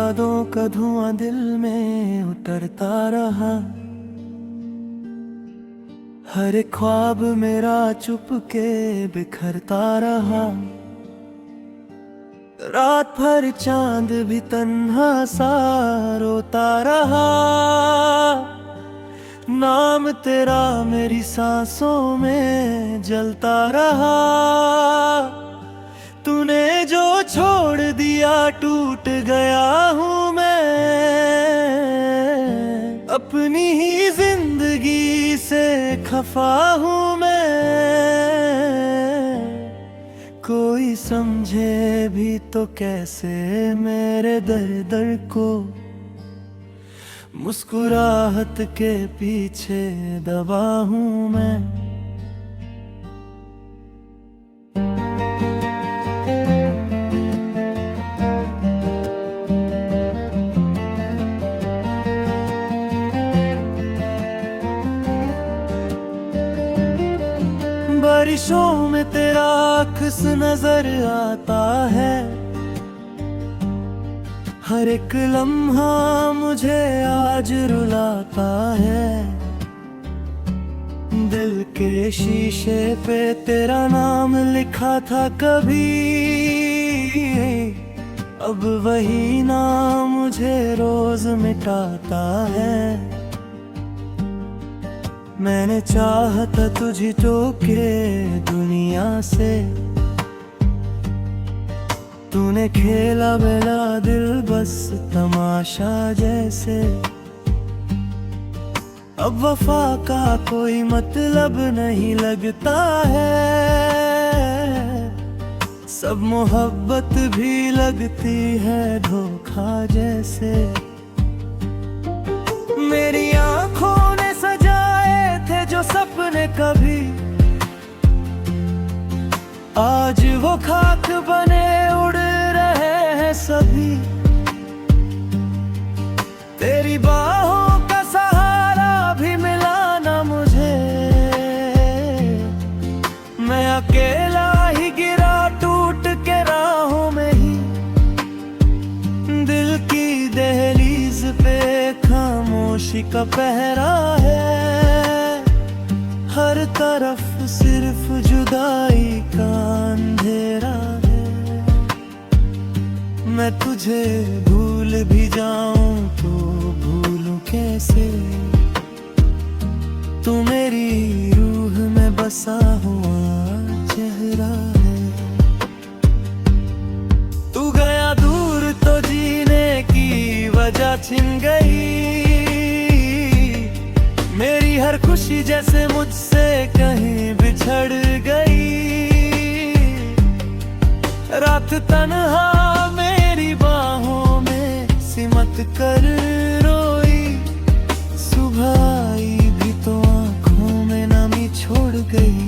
यादों का धुआं दिल में उतरता रहा। हर एक ख्वाब मेरा चुपके बिखरता रहा। रात भर चांद भी तन्हा सा रोता रहा। नाम तेरा मेरी सांसों में जलता रहा। तूने जो छोड़ दिया टूट गया हूँ मैं। अपनी ही जिंदगी से खफा हूँ मैं। कोई समझे भी तो कैसे मेरे दर्द को। मुस्कुराहट के पीछे दबा हूँ मैं। बारिशों में तेरा अक्स नजर आता है। हर एक लम्हा मुझे आज रुलाता है। दिल के शीशे पे तेरा नाम लिखा था कभी। अब वही नाम मुझे रोज मिटाता है। मैंने चाहता तुझी तो के दुनिया से। तूने खेला मेरा दिल बस तमाशा जैसे। अब वफा का कोई मतलब नहीं लगता है। सब मोहब्बत भी लगती है धोखा जैसे। मेरी आंखों ने सजाए थे जो सपने कभी। आज वो खाक बने उड़ रहे हैं सभी। तेरी बाहों का सहारा भी मिला ना मुझे। मैं अकेला ही गिरा टूट के राहों में ही। दिल की दहलीज पे खामोशी का पहरा है। हर तरफ सिर्फ जुदाई का अंधेरा है। मैं तुझे भूल भी जाऊं तो भूलूं कैसे। तू मेरी रूह में बसा हुआ चेहरा है। तू गया दूर तो जीने की वजह छिन गई। मेरी हर खुशी जैसे मुझसे कहीं बिछड़ गई। रात तन्हा मेरी बाहों में सिमट कर रोई। सुबह आई भी तो आंखों में नमी छोड़ गई।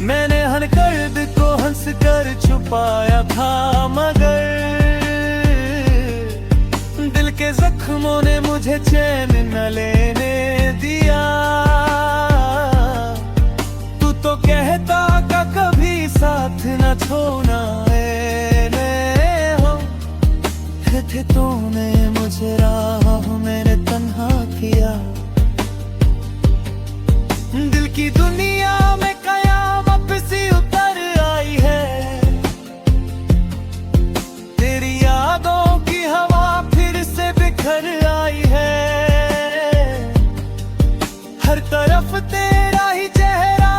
मैंने हर दर्द को हंस कर छुपाया था मगर दिल के जख्मों ने मुझे चैन न लेने दिया। तू तो कहता का कभी साथ न छोड़ना हम थे। तूने मुझे राह मेरे तन्हा किया। दिल की दुनिया में कयामत सी उतर आई है। तेरी यादों की हवा फिर से बिखर आई है। हर तरफ तेरा ही चेहरा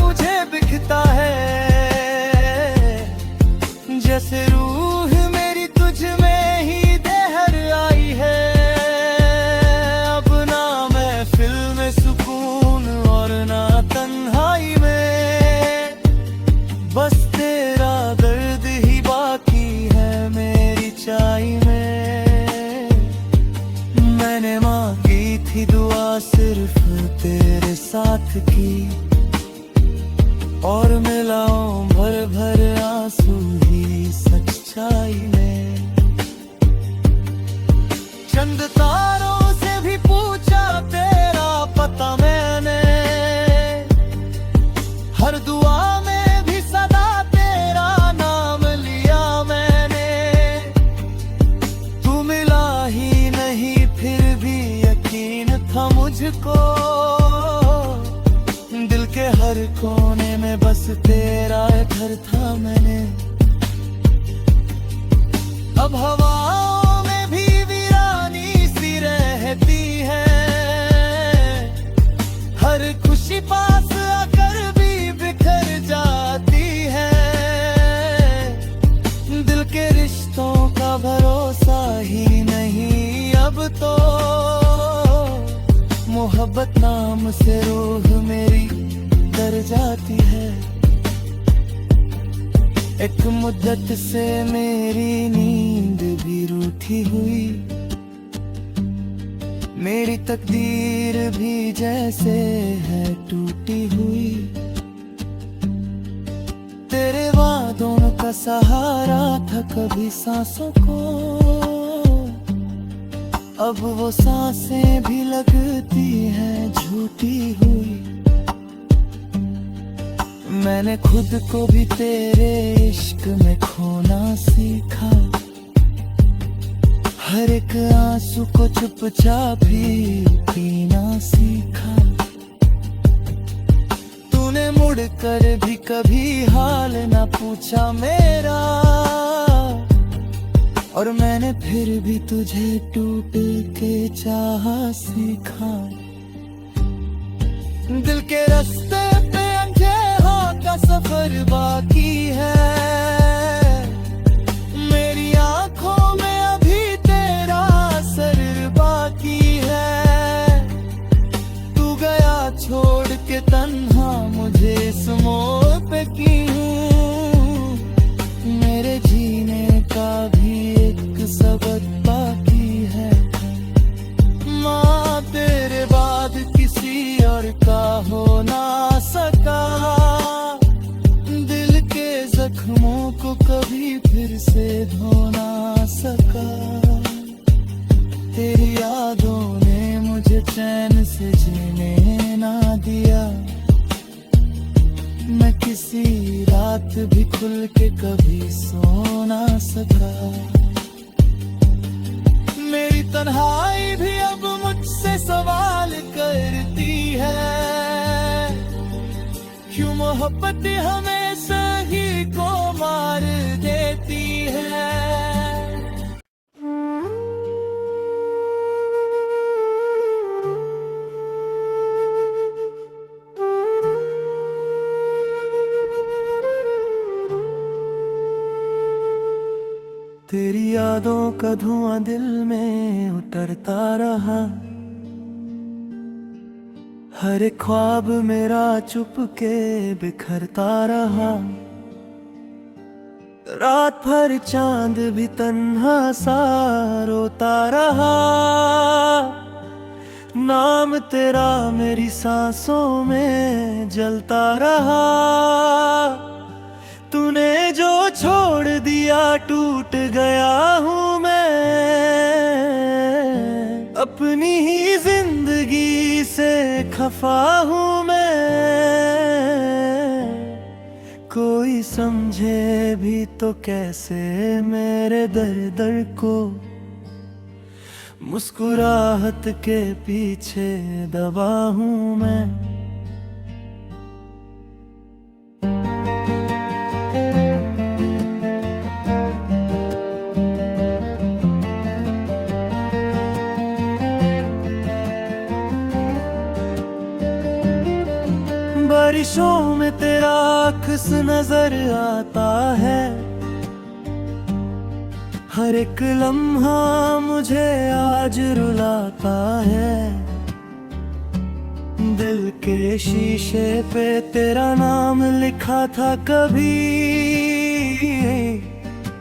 मुझे दिखता है। जैसे रूह मेरी तुझ में ही दहर आई है। अब ना महफिल में सुकून और ना तन्हाई में। बस तेरा दर्द ही बाकी है मेरी चाय में। मैंने मांगी थी दुआ सिर्फ तेरे साथ की। और मिलाऊं भर भर आंसू ही सच्चाई में। चंद तारों से भी पूछा तेरा पता मैंने। हर दुआ में भी सदा तेरा नाम लिया मैंने। अब हवाओं में भी वीरानी सी रहती है, हर खुशी पास आकर भी बिखर जाती है। दिल के रिश्तों का भरोसा ही नहीं अब तो, मोहब्बत नाम से रूह मेरी डर जाती है। एक मुद्दत से मेरी नींद भी रूठी हुई, मेरी तकदीर भी जैसे है टूटी हुई। तेरे वादों का सहारा था कभी सांसों को, अब वो सांसें भी लगती हैं झूठी हुई। मैंने खुद को भी तेरे इश्क में खोना सीखा, हर एक आंसू को चुपचाप ही पीना सीखा। तूने मुड़कर भी कभी हाल ना पूछा मेरा, और मैंने फिर भी तुझे टूट के चाहा सीखा। दिल के रास्ते पे अंधेरों का सफर बाकी है, मेरी आंखों में अभी तेरा असर बाकी है। तू गया छोड़ के तन्हा मुझे इस मोड़ पे क्यों, मेरे जीने का भी एक सबक बाकी है। माँ तेरे बाद किसी और का हो ना सका, दिल के जख्मों को कभी फिर से धो ना सका। तेरी यादों ने मुझे चैन से जीने ना दिया, मैं किसी रात भी खुल के कभी सो ना सका। मेरी तन्हाई भी अब मुझसे सवाल करती है, क्यों मोहब्बत हमेशा ही को मार देती है। तेरी यादों का धुआं दिल में उतरता रहा, हर एक ख्वाब मेरा चुपके बिखरता रहा। रात भर चांद भी तन्हा सा रोता रहा, नाम तेरा मेरी सांसों में जलता रहा। तूने जो छोड़ दिया टूट गया हूँ मैं, अपनी ही जिंदगी से खफा हूँ मैं। कोई समझे भी तो कैसे मेरे दर्द को, मुस्कुराहट के पीछे दबा हूँ मैं। बारिशों में तेरा अक्स नजर आता है, हर एक लम्हा मुझे आज रुलाता है। दिल के शीशे पे तेरा नाम लिखा था कभी,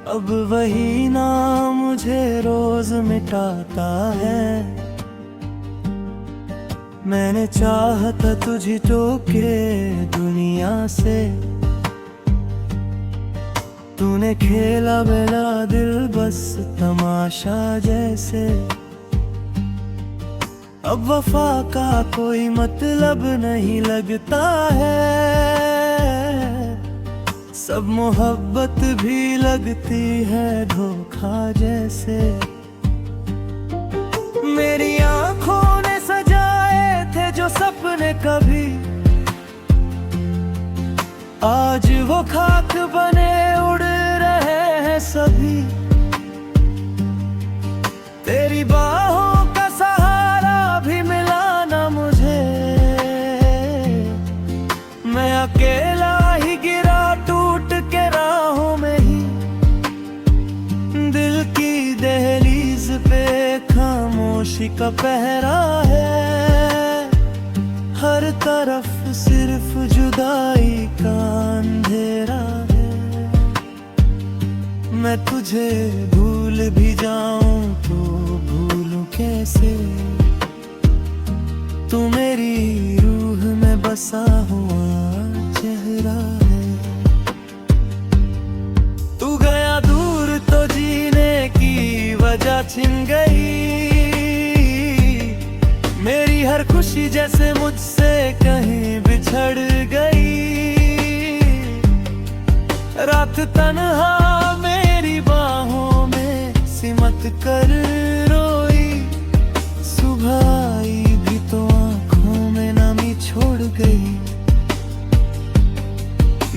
अब वही नाम मुझे रोज मिटाता है। मैंने चाहता तुझी टोके दुनिया से, तूने खेला मेरा दिल बस तमाशा जैसे। अब वफा का कोई मतलब नहीं लगता है, सब मोहब्बत भी लगती है धोखा जैसे। मेरी आंखों ने सजाए थे जो सपने कभी, आज वो खाक बने उड़ रहे हैं सभी। खामोशी का पहरा है, हर तरफ सिर्फ जुदाई का अंधेरा है। मैं तुझे भूल भी जाऊं तो भूलूं कैसे, तू मेरी रूह में बसा हुआ चेहरा है। तू गया दूर तो जीने की वजह छिन गई, मेरी हर खुशी जैसे मुझसे कहीं बिछड़ गई। रात तन्हा मेरी बाहों में सिमट कर रोई, सुबह आई भी तो आंखों में नमी छोड़ गई।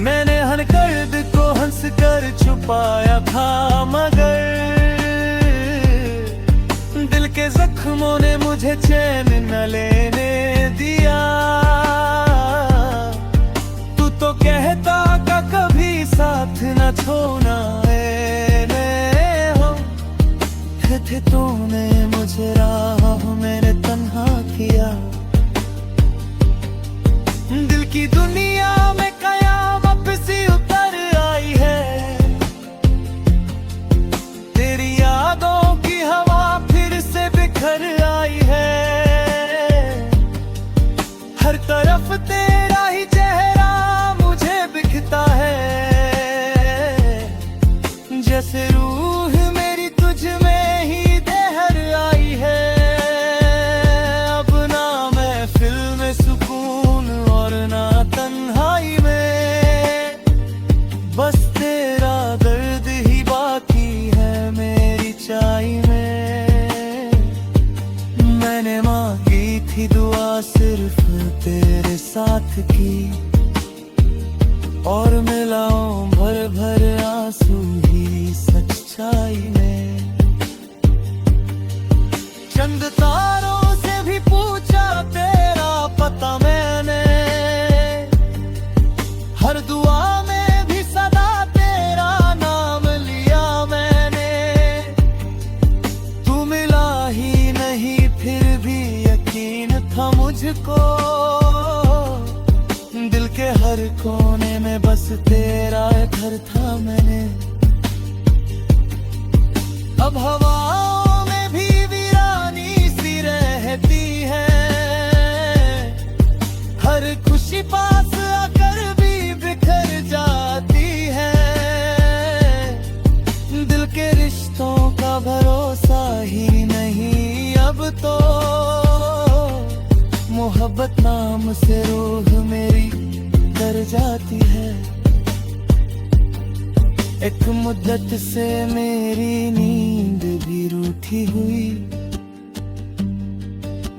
मैंने हर दर्द को हंस कर छुपाया था, मगर दिल के जख्मों ने मुझे चैन न लेने दिया। तू तो कहता का कभी साथ न छोड़ना हम थे तूने मुझे राह मेरे तन्हा किया। दिल की दुनिया में कयामत सी उतर आई है, तेरी यादों की हवा फिर से बिखर आई है। हर तरफ तेरा ही चेहरा मुझे दिखता है, जैसे रूह मेरी तुझ में ही देहर आई है। अब ना महफिल में सुकून और ना तन्हाई में, बस तेरा दर्द ही बाकी है मेरी चाय में। मैंने मांगी थी दुआ सिर्फ तेरे साथ की, और मिलाऊं भर भर आंसू ही सच्चाई में। चंद तारों से भी पूछा तेरा पता मैंने, हर दुआ में भी सदा तेरा नाम लिया मैंने। तू मिला ही नहीं फिर भी यकीन था मुझको, दिल के हर कोने में बस तेरा घर था मैंने। अब हवाओं में भी वीरानी सी रहती है, हर खुशी पास आकर भी बिखर जाती है। दिल के रिश्तों का भरोसा ही नहीं अब तो, मोहब्बत नाम से रूह मेरी डर जाती है। एक मुद्दत से मेरी नींद भी रूठी हुई,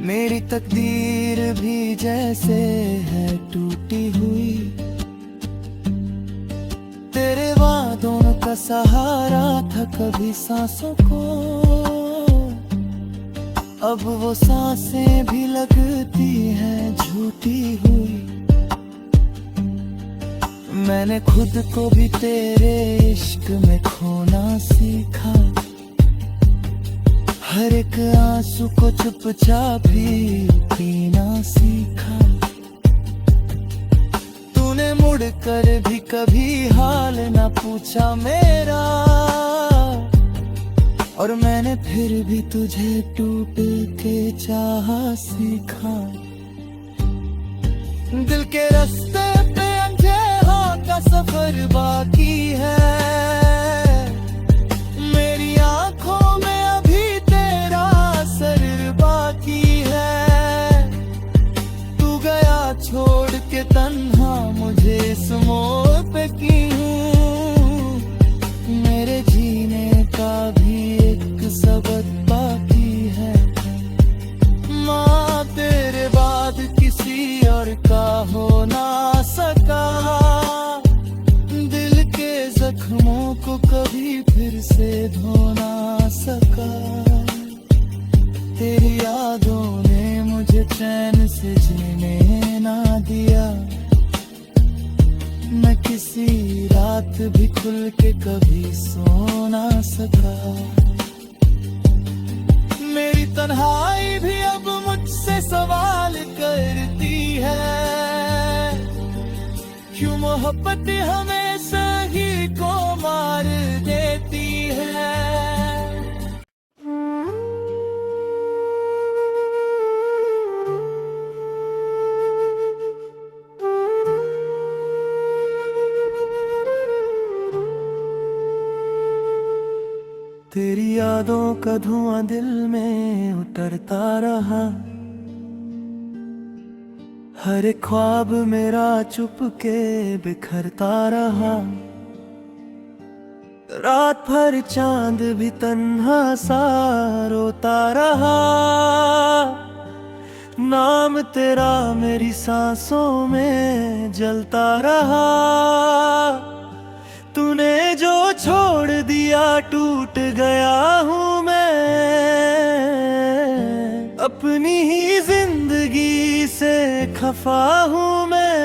मेरी तकदीर भी जैसे है टूटी हुई। तेरे वादों का सहारा था कभी सांसों को, अब वो सांसें भी लगती हैं झूठी हुई। मैंने खुद को भी तेरे इश्क में खोना सीखा, हर एक आंसू को चुपचाप ही पीना सीखा। तूने मुड़ कर भी कभी हाल ना पूछा मेरा, और मैंने फिर भी तुझे टूट के चाहा सीखा। दिल के रास्ते पे अंधेरा का सफर बाकी है, मेरी आंखों में अभी तेरा असर बाकी है। तू गया छोड़ के तन्हा मुझे इस मोड़ पे क्यों, मेरे जीने का भी एक सबक बाकी है। माँ तेरे बाद किसी और का हो ना सका, दिल के जख्मों को कभी फिर से धो ना सका। तेरी यादों ने मुझे चैन से जीने ना दिया, मैं किसी रात भी खुल के कभी सो ना सका। मेरी तन्हाई मोहब्बत हमें सही को मार देती है। तेरी यादों का धुआं दिल में उतरता रहा, हर एक ख्वाब मेरा चुपके बिखरता रहा। रात भर चांद भी तन्हा सा रोता रहा, नाम तेरा मेरी सांसों में जलता रहा। तूने जो छोड़ दिया टूट गया हूँ मैं, अपनी ही जिंदगी से खफा हूँ मैं।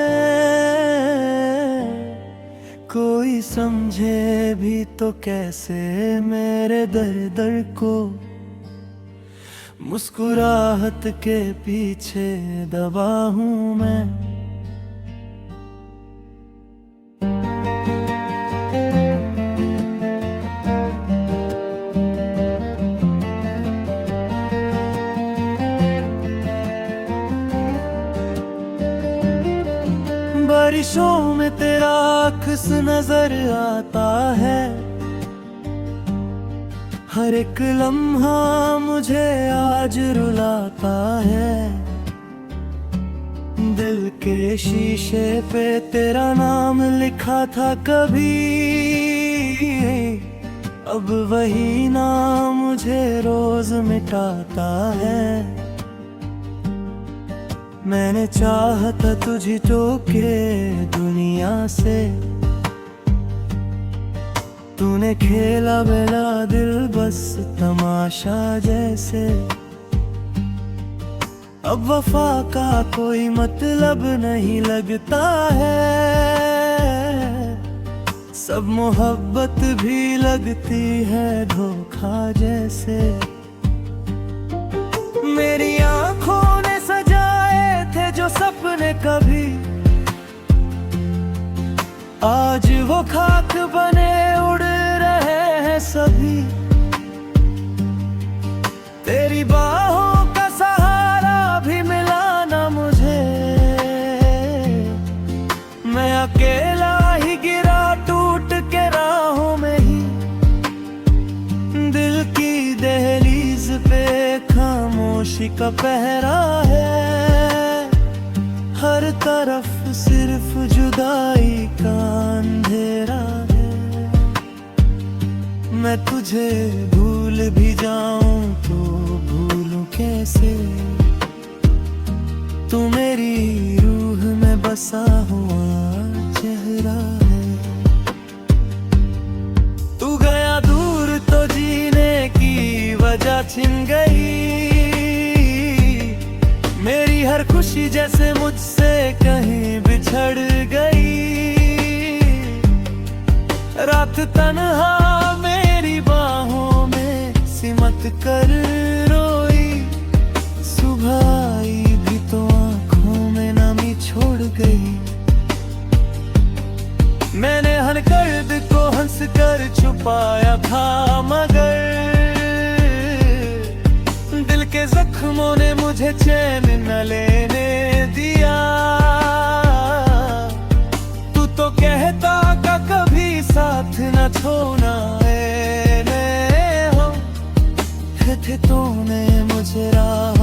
कोई समझे भी तो कैसे मेरे दर्द को, मुस्कुराहट के पीछे दबा हूँ मैं। बारिशों में तेरा अक्स नजर आता है, हर एक लम्हा मुझे आज रुलाता है। दिल के शीशे पे तेरा नाम लिखा था कभी, अब वही नाम मुझे रोज मिटाता है। मैंने चाहता तुझी तो के दुनिया से, तूने खेला बेला दिल बस तमाशा जैसे। अब वफा का कोई मतलब नहीं लगता है, सब मोहब्बत भी लगती है धोखा जैसे। मेरी आंखों ने सजाए थे जो सपने कभी, आज वो खाक बने उड़ रहे हैं सभी। तेरी बाहों का सहारा भी मिला ना मुझे, मैं अकेला ही गिरा टूट के राहों में ही। दिल की दहलीज पे खामोशी का पहरा है, हर तरफ सिर्फ जुदाई का अंधेरा है। मैं तुझे भूल भी जाऊं तो भूलूं कैसे, तू मेरी रूह में बसा हुआ चेहरा है। तू गया दूर तो जीने की वजह छिन गई, मेरी हर खुशी जैसे मुझसे कहीं बिछड़ गई। रात तन्हा मेरी बाहों में सिमट कर रोई, सुबह आई भी तो आंखों में नमी छोड़ गई। मैंने हर दर्द को हंस कर छुपाया था, मगर दिल के जख्मों ने मुझे चैन न लेने दिया। तू तो कहता का कभी साथ न छोड़ना है, हम थे तूने मुझे राह